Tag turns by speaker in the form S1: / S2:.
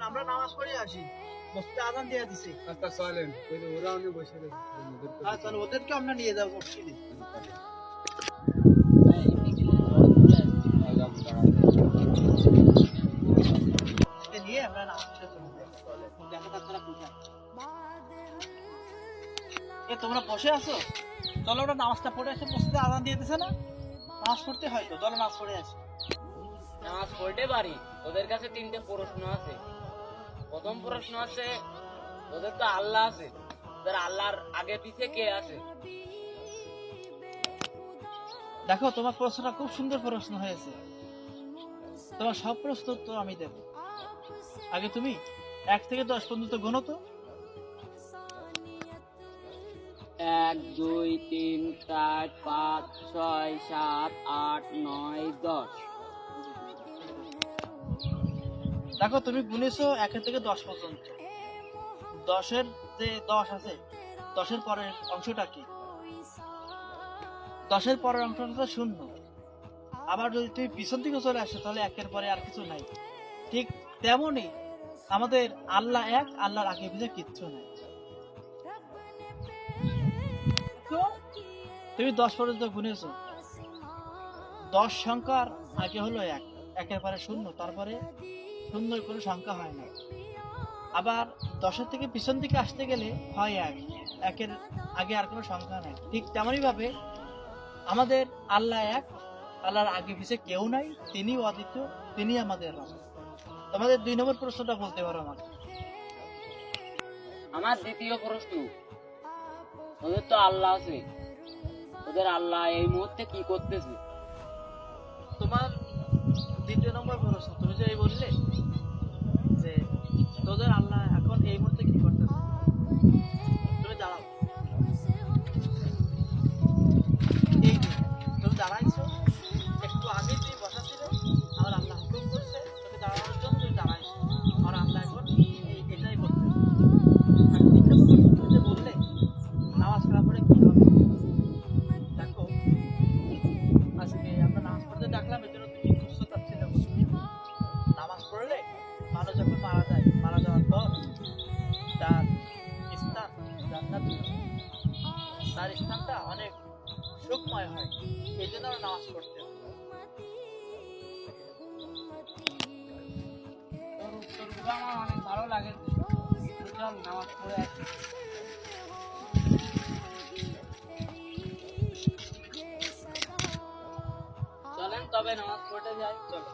S1: আমরা নামাজ পড়ে আসি, মসজিদে আজান দিয়ে দিছে।
S2: আচ্ছা চলেন, ওই যে ওরা অনেক বসে রয়েছে।
S1: চলো ওদেরকে আমরা নিয়ে যাবো মসজিদে। নিয়ে আমরা নামাজ পড়ে চলে যাই। দেখা যাক তোরা কোথায়। তোমরা বসে আছো, চলো ওরা নামাজটা পড়ে আসে। মসজিদে আজান দিয়ে দিছে না, নামাজ পড়তে হয় তো, চলো নামাজ পড়ে আসি।
S3: নামাজ পড়তে পারি। ওদের কাছে তিনটে প্রশ্ন আছে। প্রথম প্রশ্ন আছে, ওদের তো আল্লাহ আছে, ওদের আল্লাহর আগে পিছে কে আছে?
S1: দেখো তোমার প্রশ্নটা খুব সুন্দর প্রশ্ন হয়েছে, তোমার সব প্রশ্ন তো আমি দেব। আগে তুমি 1 থেকে 10 পর্যন্ত গোনো তো।
S3: 1 2 3 4 5 6 7 8 9 10।
S1: দেখো তুমি গুনেছো 1 থেকে 10 পর্যন্ত। 10-এর যে 10 আছে, 10-এর পরের অংশটা কি? 10-এর পরের অংশটা 0। আবার যদি তুমি পিছন দিকে চলে আসো তাহলে 1-এর পরে আর কিছু নাই। ঠিক তেমনই আমাদের আল্লাহ এক, আল্লাহর আগে পিছে কিচ্ছু নাই। তো তুমি 10 পর্যন্ত গুনেছো, 10 সংখ্যার আগে হলো 1, 1-এর পরে 0, তারপরে 0 কোনো সংখ্যা হয় না। আবার 10-এর থেকে পিছন দিকে আসতে গেলে হয় 1, 1-এর আগে আর কোনো সংখ্যা নাই। ঠিক তেমনই ভাবে আমাদের আল্লাহ এক, আল্লাহর আগে পিছে কেউ নাই, তিনি অদ্বিতীয়, তিনি আমাদের রব। তোমাদের 2 নম্বর প্রশ্নটা বলতে পারো আমাকে।
S3: আমার দ্বিতীয় প্রশ্ন, ওদের তো আল্লাহ আছে, ওদের আল্লাহ এই মুহূর্তে কি করতেছে?
S1: তোমার 2 নম্বর প্রশ্ন, তুমি যে বললে যে তোদের আল্লাহ এখন এই মুহূর্তে কি করতেছে, তুমি দাঁড়াও। এই যে তুমি দাঁড়াইছো, একটু আগে তুমি বসা ছিলে, আমার আল্লাহ হুকুম করছে তোকে দাঁড়ানোর জন্য, তুমি দাঁড়াইছো। আমার আল্লাহ এখন এটাই করতে। আর 3 নম্বর প্রশ্ন তুমি যে বললে নামাজ পড়া পরে কি হবে, দেখো আজকে আমরা নামাজ পড়তে ডাকলাম, এর জন্য তুমি সুস্থ থাকছিলে। নামাজ পড়লে মানুষ যখন মারা যায়, মারা যাওয়ার পর তার স্থান জান্নাত, তার স্থানটা অনেক সুখময় হয়, এই জন্য আমরা নামাজ পড়তে হয়।
S3: তোর উত্তরগুলো আমার অনেক ভালো লাগে। চল নামাজ পড়ে আসি। চলেন তবে নামাজ পড়তে যাই।
S1: চলো।